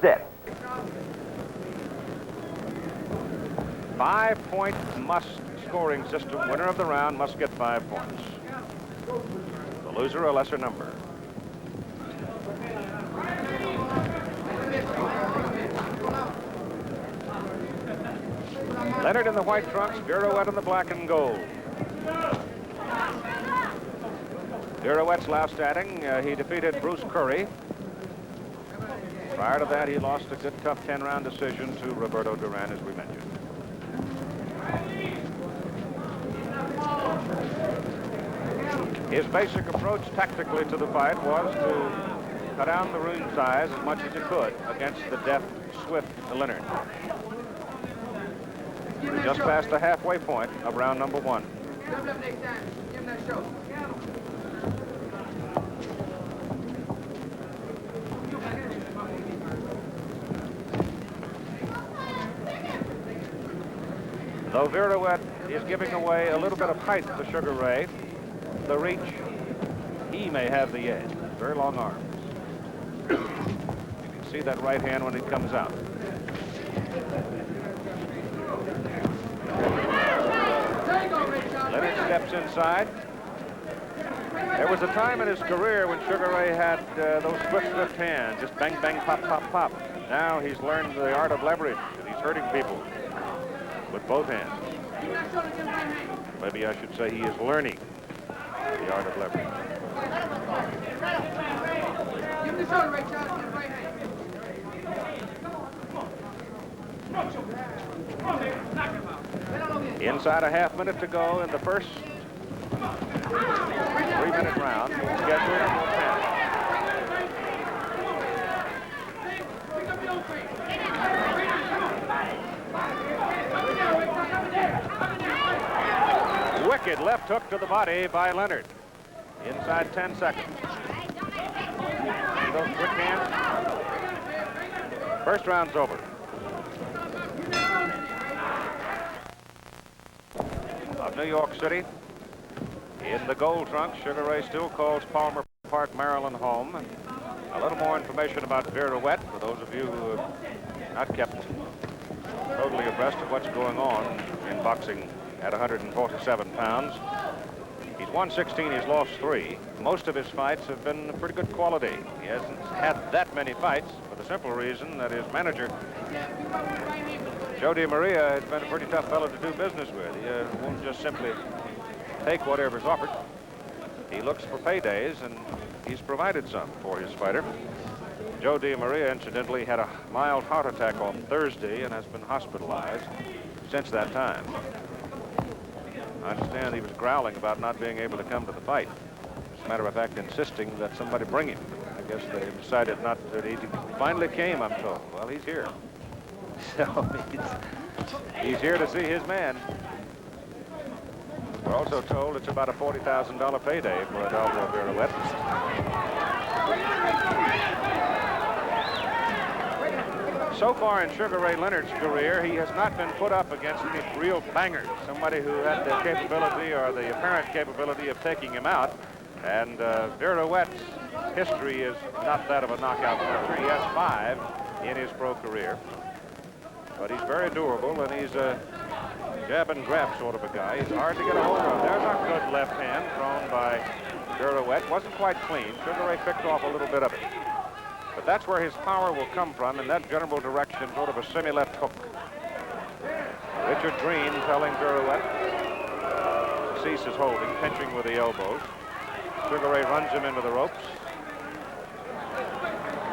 Set. 5-point must scoring system. Winner of the round must get 5 points. The loser, a lesser number. Leonard in the white trunks, Viruet in the black and gold. Viruet's last outing, he defeated Bruce Curry. Prior to that, he lost a good, tough 10-round decision to Roberto Duran, as we mentioned. His basic approach tactically to the fight was to cut down the ring size as much as he could against the deft, swift Leonard. We're just past the halfway point of round number 1. Though Viruet is giving away a little bit of height to Sugar Ray, the reach, he may have the edge. Very long arms. You can see that right hand when it comes out. Leonard steps inside. There was a time in his career when Sugar Ray had those swift hands, just bang, bang, pop, pop, pop. Now he's learned the art of leverage, and he's hurting people with both hands. Maybe I should say he is learning the art of leverage. Give him the shoulder, Ray Charles, with the right hand. Inside a half minute to go in the first 3-minute round. Scheduled for 10. Wicked left hook to the body by Leonard. Inside 10 seconds. See those quick hands? First round's over. Of New York City, in the gold trunks, Sugar Ray still calls Palmer Park, Maryland home. A little more information about Viruet for those of you who have not kept totally abreast of what's going on in boxing at 147 pounds. He's won 16, he's lost 3. Most of his fights have been pretty good quality. He hasn't had that many fights for the simple reason that his manager, Joe DiMaria, has been a pretty tough fellow to do business with. He won't just simply take whatever's offered. He looks for paydays, and he's provided some for his fighter. Joe DiMaria, incidentally, had a mild heart attack on Thursday and has been hospitalized since that time. I understand he was growling about not being able to come to the fight. As a matter of fact, insisting that somebody bring him. I guess they decided not that he finally came, I'm told. Well, he's here. So he's here to see his man. We're also told it's about a $40,000 payday for Adolfo Viruet. So far in Sugar Ray Leonard's career, he has not been put up against any real bangers, somebody who had the capability or the apparent capability of taking him out. And Viruet's history is not that of a knockout puncher. He has 5 in his pro career. But he's very durable, and he's a jab and grab sort of a guy. He's hard to get a hold of. There's a good left hand thrown by Viruet. Wasn't quite clean. Sugar Ray picked off a little bit of it. But that's where his power will come from, in that general direction, sort of a semi-left hook. Richard Green telling Viruet to cease his holding, pinching with the elbows. Sugar Ray runs him into the ropes.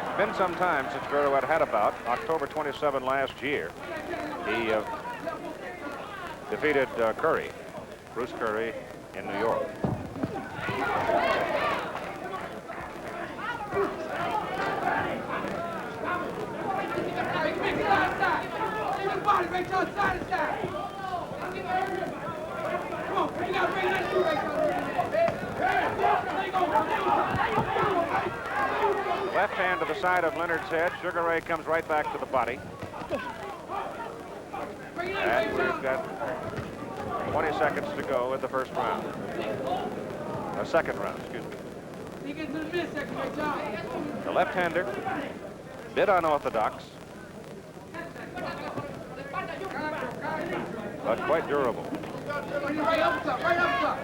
It's been some time since Viruet had a bout. October 27 last year, he defeated Curry, Bruce Curry, in New York. Left hand to the side of Leonard's head. Sugar Ray comes right back to the body. And we've got 20 seconds to go in the first round. Second round, excuse me. The left-hander bit unorthodox, but quite durable. Right up top, right up top.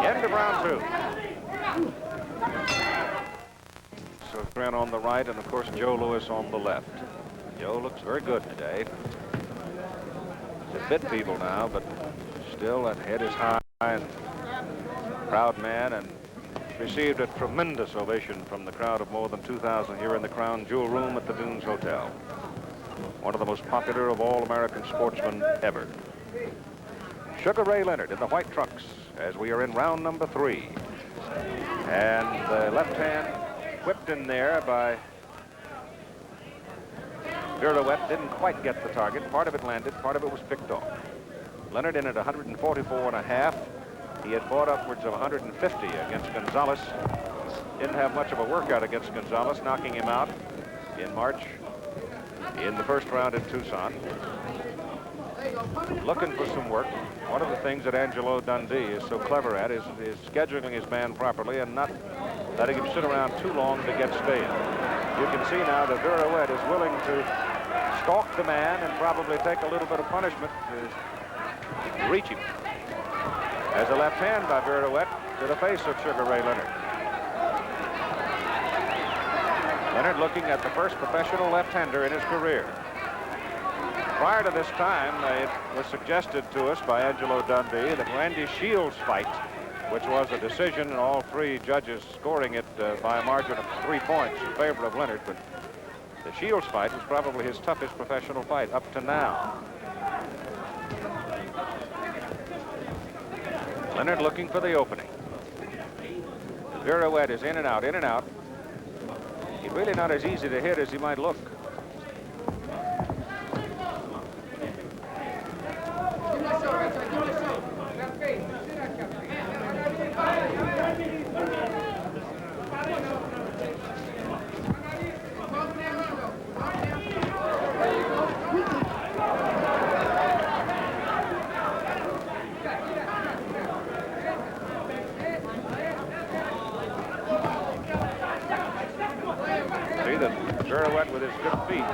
End of round 2. So Grant on the right, and of course Joe Louis on the left. Joe looks very good today. He's a bit feeble now, but still that head is high and proud man, and received a tremendous ovation from the crowd of more than 2,000 here in the Crown Jewel Room at the Dunes Hotel. One of the most popular of all American sportsmen ever. Sugar Ray Leonard in the white trunks as we are in round number 3. And the left hand whipped in there by Viruet didn't quite get the target. Part of it landed, part of it was picked off. Leonard in at 144.5. He had fought upwards of 150 against Gonzalez. Didn't have much of a workout against Gonzalez, knocking him out in March in the first round in Tucson. Looking for some work. One of the things that Angelo Dundee is so clever at is scheduling his man properly and not letting him sit around too long to get stale. You can see now that Viruet is willing to stalk the man and probably take a little bit of punishment to reach him. As a left hand by Viruet to the face of Sugar Ray Leonard. Leonard looking at the first professional left-hander in his career. Prior to this time, it was suggested to us by Angelo Dundee that Randy Shields' fight, which was a decision, and all 3 judges scoring it by a margin of 3 points in favor of Leonard, but the Shields fight was probably his toughest professional fight up to now. Leonard looking for the opening. Viruet is in and out, in and out. He's really not as easy to hit as he might look. Viruet with his good feet.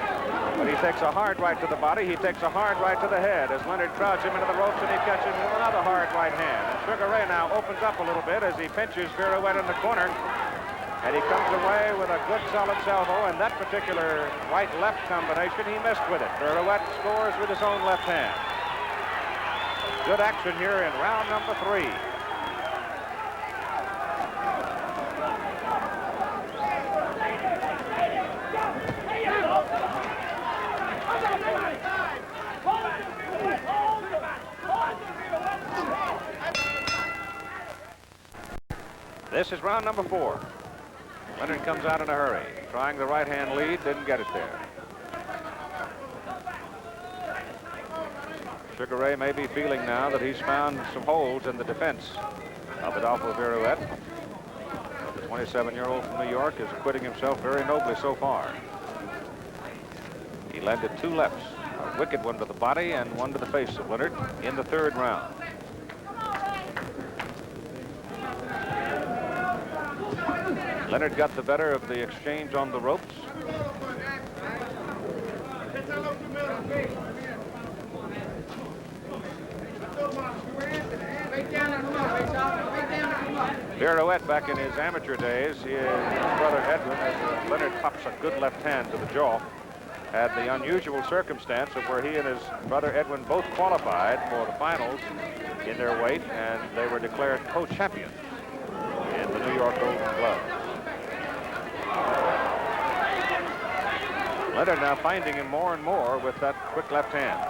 But he takes a hard right to the body. He takes a hard right to the head as Leonard crowds him into the ropes, and he catches him with another hard right hand. And Sugar Ray now opens up a little bit as he pinches Viruet in the corner. And he comes away with a good solid salvo, and that particular right-left combination, he missed with it. Viruet scores with his own left hand. Good action here in round number 3. This is round number 4. Leonard comes out in a hurry, trying the right-hand lead, didn't get it there. Sugar Ray may be feeling now that he's found some holes in the defense of Adolfo Viruet. The 27-year-old from New York is acquitting himself very nobly so far. He landed 2 lefts, a wicked one to the body and one to the face of Leonard in the 3rd round. Leonard got the better of the exchange on the ropes. Viruet, back in his amateur days, his brother Edwin, as Leonard pops a good left hand to the jaw, had the unusual circumstance of where he and his brother Edwin both qualified for the finals in their weight, and they were declared co-champions in the New York Golden Glove. Leonard now finding him more and more with that quick left hand.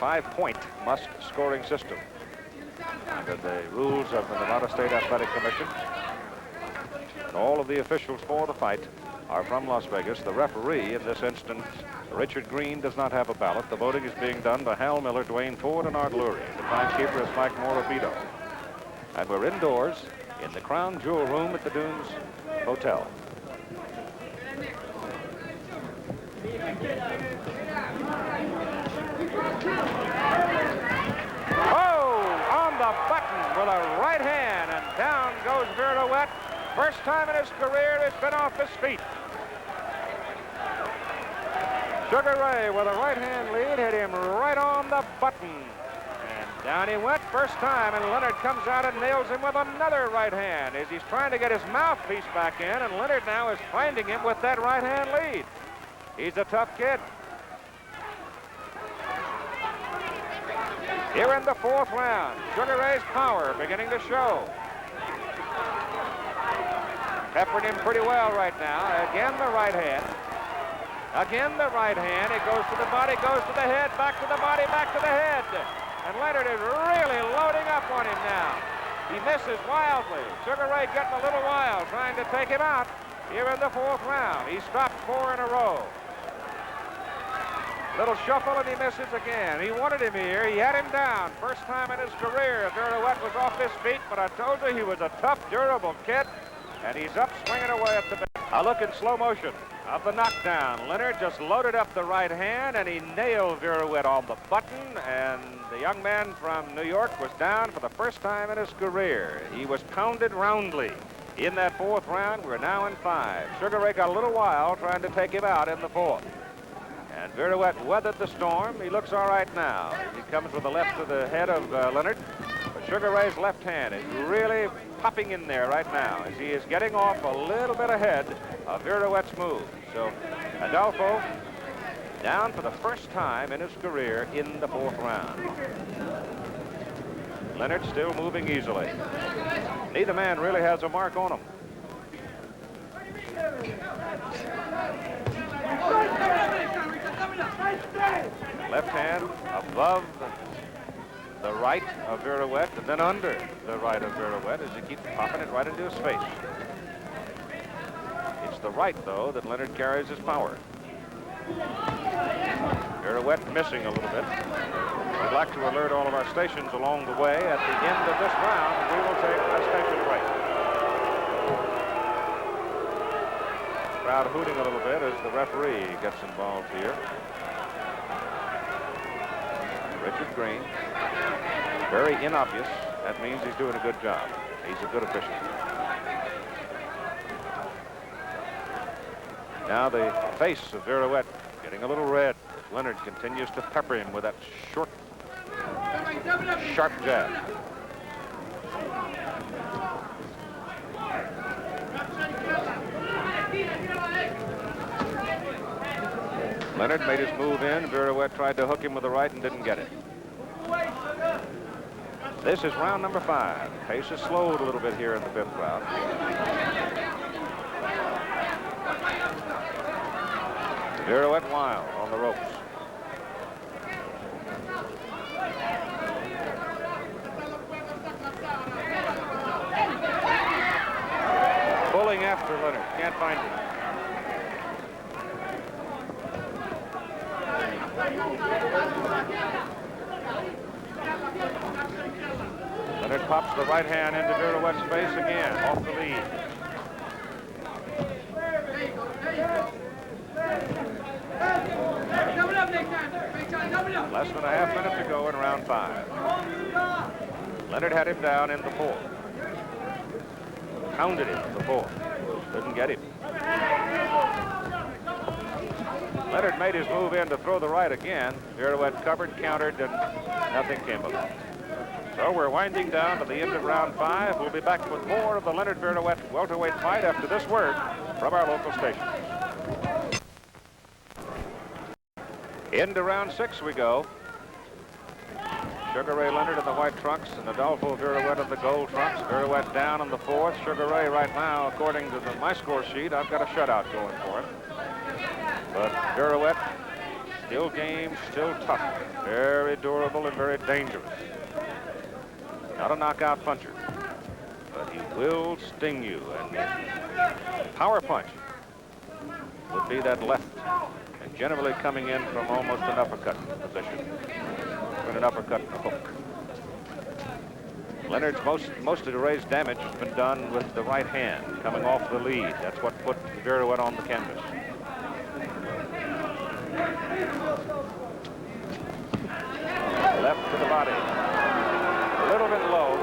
Five-point must scoring system under the rules of the Nevada State Athletic Commission. And all of the officials for the fight are from Las Vegas. The referee in this instance, Richard Green, does not have a ballot. The voting is being done by Hal Miller, Dwayne Ford, and Art Lurie. The timekeeper is Mike Morabito. And we're indoors in the Crown Jewel Room at the Dunes Hotel. with a right hand, and down goes Viruet. First time in his career he's been off his feet. Sugar Ray with a right-hand lead hit him right on the button. And down he went first time, and Leonard comes out and nails him with another right hand as he's trying to get his mouthpiece back in, and Leonard now is finding him with that right-hand lead. He's a tough kid. Here in the fourth round, Sugar Ray's power beginning to show. Peppering him pretty well right now. Again, the right hand. Again, the right hand. It goes to the body, goes to the head, back to the body, back to the head. And Leonard is really loading up on him now. He misses wildly. Sugar Ray getting a little wild, trying to take him out here in the fourth round. He stopped 4 in a row. Little shuffle, and he misses again. He wanted him here. He had him down. First time in his career, Viruet was off his feet, but I told you he was a tough, durable kid, and he's up swinging away at the bat. A look in slow motion of the knockdown. Leonard just loaded up the right hand, and he nailed Viruet on the button, and the young man from New York was down for the first time in his career. He was pounded roundly in that fourth round. We're now in 5. Sugar Ray got a little wild trying to take him out in the fourth. And Viruet weathered the storm. He looks all right now. He comes with the left to the head of Leonard. But Sugar Ray's left hand is really popping in there right now as he is getting off a little bit ahead of Viruet's move. So Adolfo down for the first time in his career in the fourth round. Leonard still moving easily. Neither man really has a mark on him. Left hand above the right of Viruet, and then under the right of Viruet as he keeps popping it right into his face. It's the right, though, that Leonard carries his power. Viruet missing a little bit. We'd like to alert all of our stations along the way. At the end of this round, we will take a station break. Crowd hooting a little bit as the referee gets involved here. Richard Green, very inobvious. That means he's doing a good job. He's a good official. Now the face of Viruet getting a little red. Leonard continues to pepper him with that short, sharp jab. Leonard made his move in. Viruet tried to hook him with the right and didn't get it. This is round number 5. Pace has slowed a little bit here in the 5th round. Viruet wild on the ropes. Pulling after Leonard. Can't find him. Leonard pops the right hand into Viruet's face again, off the lead. Less than a half minute to go in round 5. Leonard had him down in the 4th. Pounded him in the 4th. Couldn't get him. Leonard made his move in to throw the right again. Viruet covered, countered, and nothing came of it. So we're winding down to the end of round 5. We'll be back with more of the Leonard Viruet welterweight fight after this word from our local stations. Into round 6 we go. Sugar Ray Leonard in the white trunks and Adolfo Viruet in the gold trunks. Viruet down in the 4th. Sugar Ray right now, according to my score sheet, I've got a shutout going for him. But Viruet, still game, still tough, very durable and very dangerous. Not a knockout puncher, but he will sting you. And power punch would be that left, and generally coming in from almost an uppercut position, with an uppercut and a hook. Leonard's most of the Ray's damage has been done with the right hand, coming off the lead. That's what put Viruet on the canvas. Left to the body. A little bit low.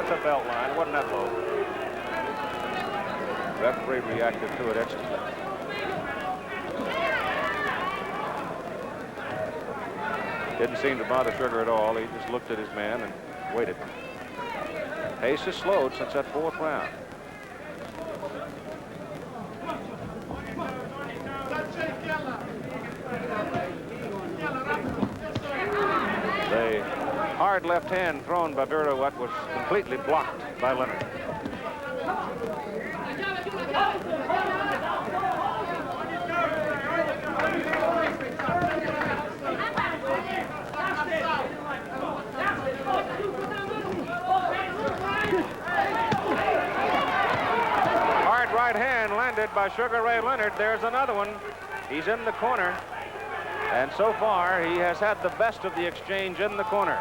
at the belt line. It wasn't that low. Referee reacted to it instantly. Didn't seem to bother Sugar at all. He just looked at his man and waited. Pace has slowed since that fourth round. The hard left hand thrown by Viruet was completely blocked by Leonard. Hard right hand landed by Sugar Ray Leonard. There's another one. He's in the corner. And so far, he has had the best of the exchange in the corner.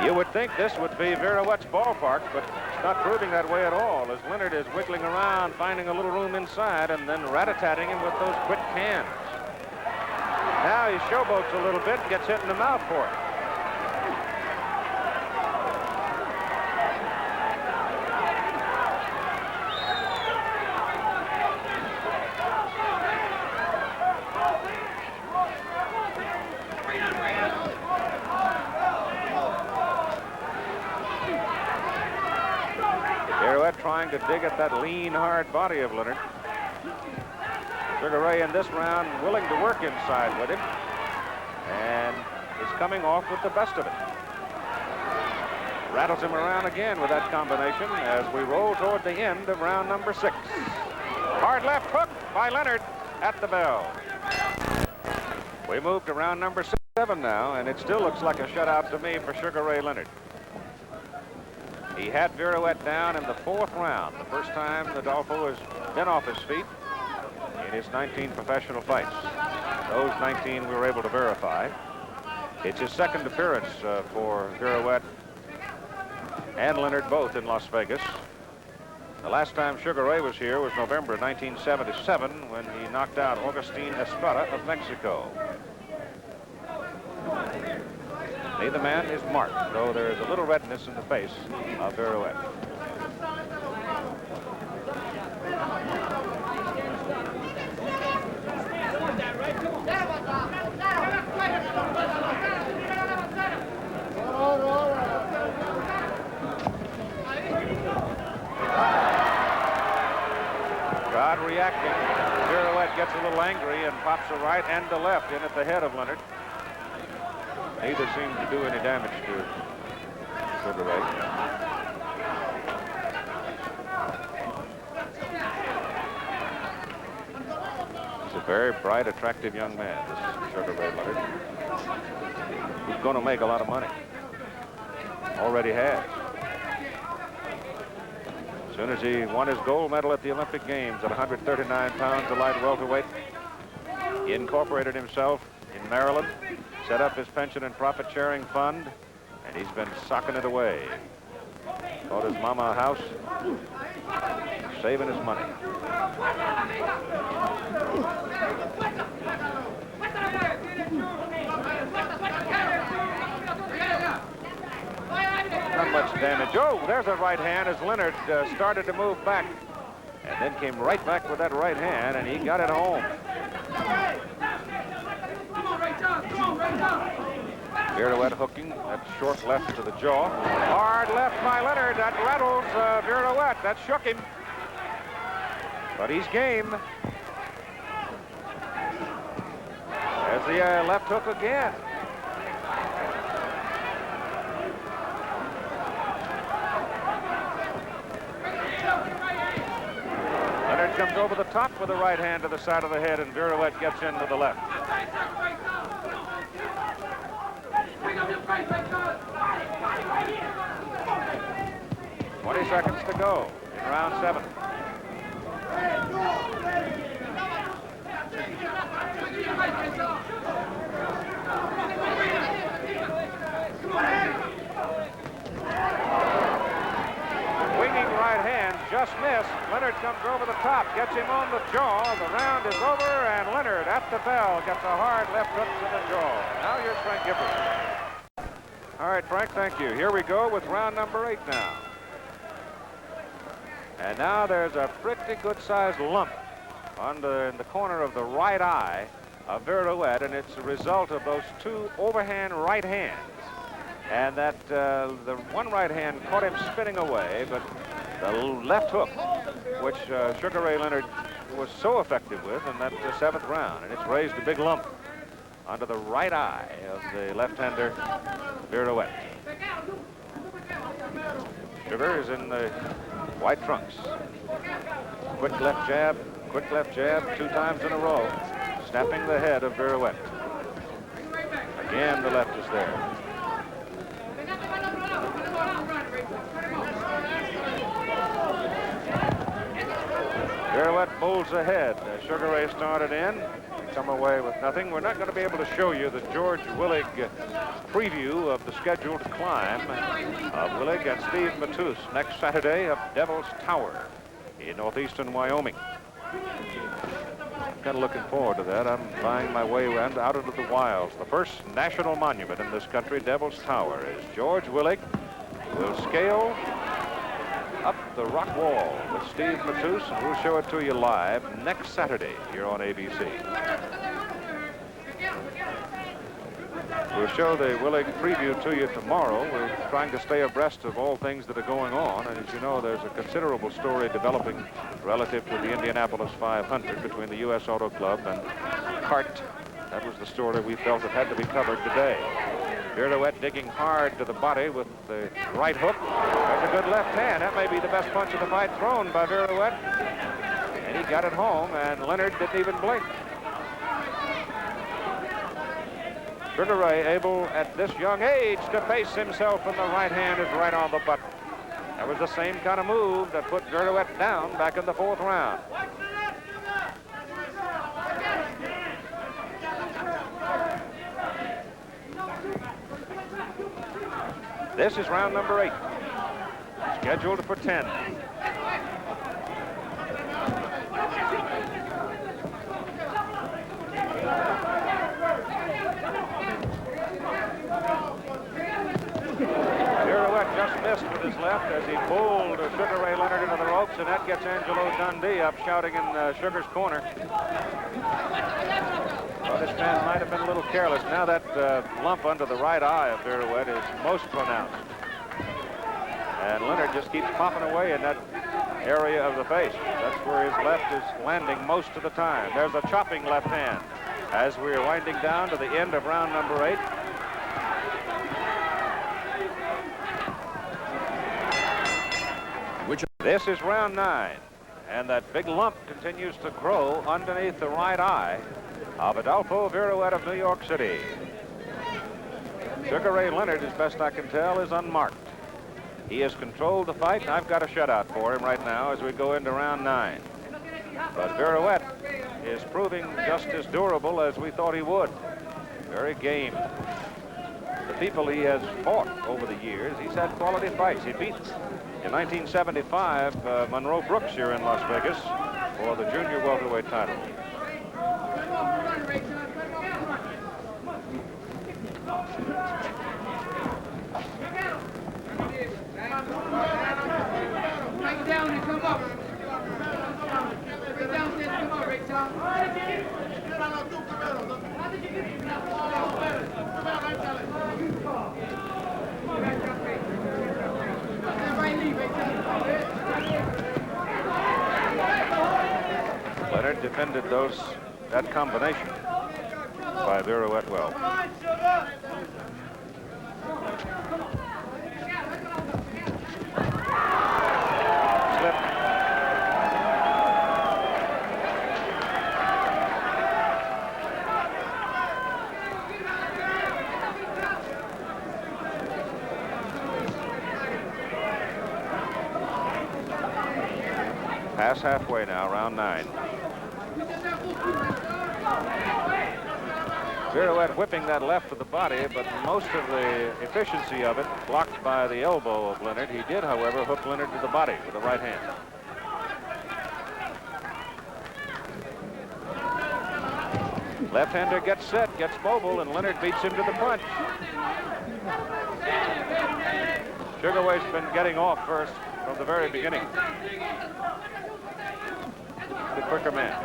You would think this would be Viruet's ballpark, but it's not proving that way at all, as Leonard is wiggling around, finding a little room inside, and then rat-a-tatting him with those quick hands. Now he showboats a little bit, gets hit in the mouth for it. Trying to dig at that lean, hard body of Leonard. Sugar Ray in this round willing to work inside with him and is coming off with the best of it. Rattles him around again with that combination as we roll toward the end of round number 6. Hard left hook by Leonard at the bell. We move to round number 7 now, and it still looks like a shutout to me for Sugar Ray Leonard. He had Viruet down in the 4th round, the first time Adolfo has been off his feet in his 19 professional fights. Those 19 we were able to verify. It's his second appearance for Viruet and Leonard both in Las Vegas. The last time Sugar Ray was here was November 1977 when he knocked out Augustin Estrada of Mexico. Neither man is marked, though there is a little redness in the face of Viruet. Crowd reacting. Viruet gets a little angry and pops a right and a left in at the head of Leonard. Neither seemed to do any damage to Sugar Ray. He's a very bright, attractive young man, this Sugar Ray Leonard. He's going to make a lot of money. Already has. As soon as he won his gold medal at the Olympic Games at 139 pounds of light welterweight, he incorporated himself in Maryland, set up his pension and profit sharing fund, and he's been socking it away. Bought his mama a house, saving his money. Not much damage. Oh, there's a right hand as Leonard started to move back and then came right back with that right hand, and he got it home. Viruet hooking, that short left to the jaw. Hard left by Leonard, that rattles Viruet, that shook him. But he's game. There's the left hook again. Leonard comes over the top with the right hand to the side of the head, and Viruet gets into the left. 20 seconds to go in round 7. Swinging right hand just just missed. Leonard comes over the top, gets him on the jaw. The round is over, and Leonard at the bell gets a hard left hook to the jaw. Now here's Frank Gifford. All right, Frank, thank you. Here we go with round number 8 now. And now there's a pretty good-sized lump in the corner of the right eye of Viruet, and it's a result of those 2 overhand right hands. And that the one right hand caught him spinning away, but the left hook, which Sugar Ray Leonard was so effective with in that 7th round, and it's raised a big lump under the right eye of the left-hander Viruet. Sugar is in the white trunks. Quick left jab, 2 times in a row, snapping the head of Viruet. Again, the left is there. Viruet bowls ahead. Sugar Ray started in, come away with nothing. We're not going to be able to show you the George Willig preview of the scheduled climb of Willig and Steve Matus next Saturday up Devil's Tower in northeastern Wyoming. Kind of looking forward to that. I'm buying my way out into the wilds. The first national monument in this country, Devil's Tower, is George Willig will scale up the rock wall with Steve Matus, and we'll show it to you live next Saturday here on ABC. We'll show the Willig preview to you tomorrow. We're trying to stay abreast of all things that are going on, and as you know, there's a considerable story developing relative to the Indianapolis 500 between the U.S. Auto Club and CART. That was the story we felt it had to be covered today. Viruet digging hard to the body with the right hook. There's a good left hand. That may be the best punch of the fight thrown by Viruet. And he got it home, and Leonard didn't even blink. Sugar Ray able at this young age to face himself, and the right hand is right on the button. That was the same kind of move that put Viruet down back in the 4th round. This is round number 8, scheduled for 10. Viruet just missed with his left as he pulled Sugar Ray Leonard into the ropes, and that gets Angelo Dundee up shouting in Sugar's corner. Well, this man might have been a little careless. Now that lump under the right eye of Viruet is most pronounced. And Leonard just keeps popping away in that area of the face. That's where his left is landing most of the time. There's a chopping left hand as we're winding down to the end of round number 8. This is round 9, and that big lump continues to grow underneath the right eye of Adolfo Viruet of New York City. Sugar Ray Leonard, as best I can tell, is unmarked. He has controlled the fight, and I've got a shutout for him right now as we go into round 9. But Viruet is proving just as durable as we thought he would. Very game. The people he has fought over the years, he's had quality fights. He beat, in 1975, Monroe Brooks here in Las Vegas for the junior welterweight title. Take down and come up. Get down and come up, Rick Tom. Leonard defended that combination by Viruet well. Slip. Pass halfway now, round 9. Viruet whipping that left to the body, but most of the efficiency of it blocked by the elbow of Leonard. He did, however, hook Leonard to the body with the right hand. Left-hander gets set, gets mobile, and Leonard beats him to the punch. Sugar Ray's been getting off first from the very beginning. The quicker man.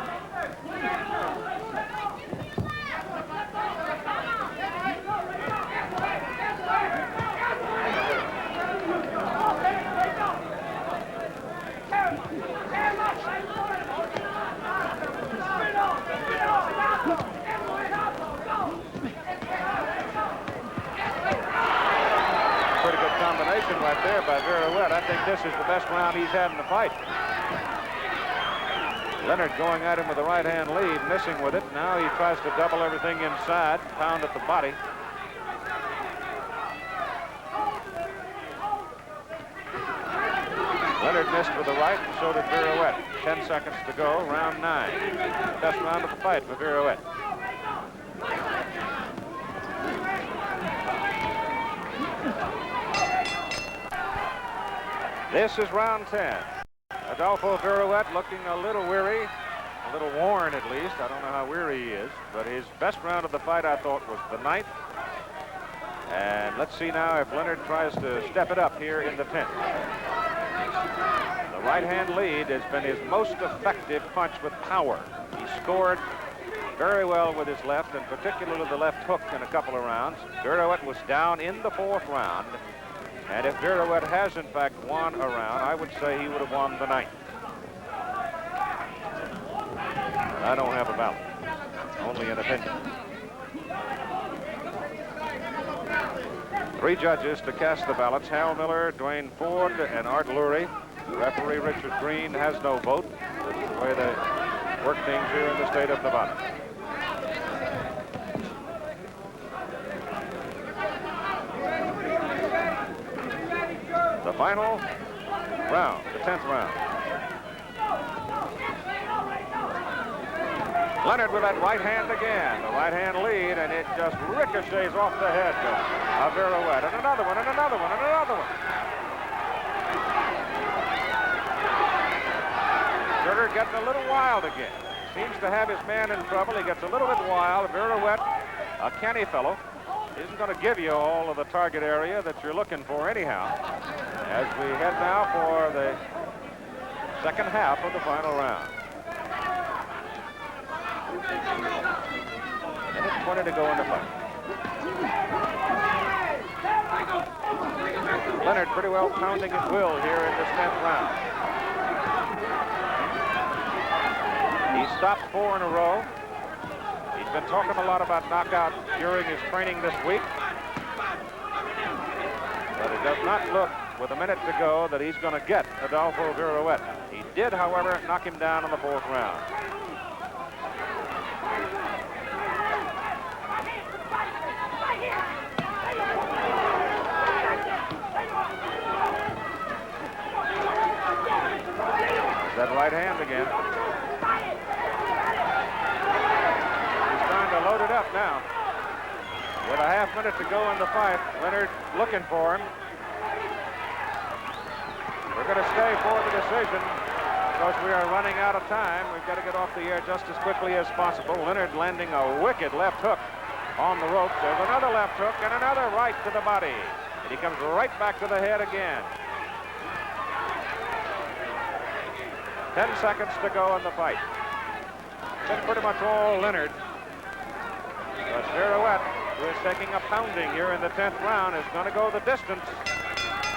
Right there by Viruet. I think this is the best round he's had in the fight. Leonard going at him with a right-hand lead, missing with it. Now he tries to double everything inside, pound at the body. Leonard missed with the right, and so did Viruet. 10 seconds to go, round 9. Best round of the fight for Viruet. This is round 10. Adolfo Viruet looking a little weary, a little worn at least. I don't know how weary he is, but his best round of the fight, I thought, was the 9th. And let's see now if Leonard tries to step it up here in the 10th. The right-hand lead has been his most effective punch with power. He scored very well with his left, and particularly the left hook in a couple of rounds. Viruet was down in the 4th round. And if Viruet has, in fact, won a round, I would say he would have won the 9th. I don't have a ballot, only an opinion. 3 judges to cast the ballots: Hal Miller, Dwayne Ford, and Art Lurie. Referee Richard Green has no vote. This is the way they work things here in the state of Nevada. The final round, the 10th round. Leonard with that right hand again, the right hand lead, and it just ricochets off the head of Viruet. And another one, and another one, and another one. Sugar getting a little wild again. Seems to have his man in trouble. He gets a little bit wild. Viruet, a canny fellow, isn't going to give you all of the target area that you're looking for anyhow. As we head now for the second half of the final round. Minute 20 to go in the fight. Leonard pretty well pounding his will here in this 10th round. He stopped 4 in a row. He's been talking a lot about knockout during his training this week. But it does not look, with a minute to go, that he's going to get Adolfo Viruet. He did, however, knock him down in the 4th round. There's that right hand again. He's trying to load it up now. With a half minute to go in the fight, Leonard looking for him. We're going to stay for the decision because we are running out of time. We've got to get off the air just as quickly as possible. Leonard landing a wicked left hook on the ropes. There's another left hook and another right to the body. And he comes right back to the head again. 10 seconds to go in the fight. It's been pretty much all Leonard. But Viruet, who is taking a pounding here in the 10th round, is going to go the distance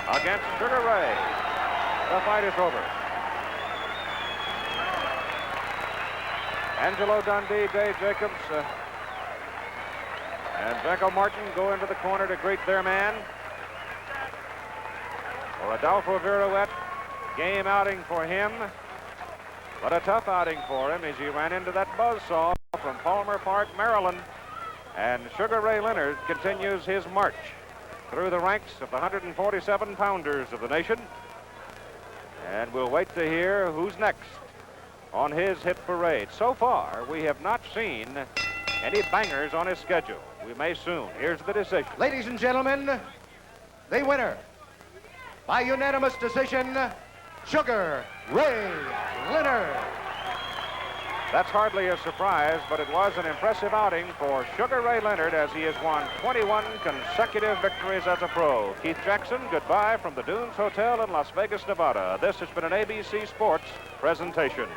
against Sugar Ray. The fight is over. Angelo Dundee, Dave Jacobs, and Becco Martin go into the corner to greet their man. For Adolfo Viruet, game outing for him, but a tough outing for him as he ran into that buzzsaw from Palmer Park, Maryland. And Sugar Ray Leonard continues his march through the ranks of the 147-pounders of the nation. And we'll wait to hear who's next on his hit parade. So far, we have not seen any bangers on his schedule. We may soon. Here's the decision. Ladies and gentlemen, the winner, by unanimous decision, Sugar Ray Leonard. That's hardly a surprise, but it was an impressive outing for Sugar Ray Leonard as he has won 21 consecutive victories as a pro. Keith Jackson, goodbye from the Dunes Hotel in Las Vegas, Nevada. This has been an ABC Sports presentation.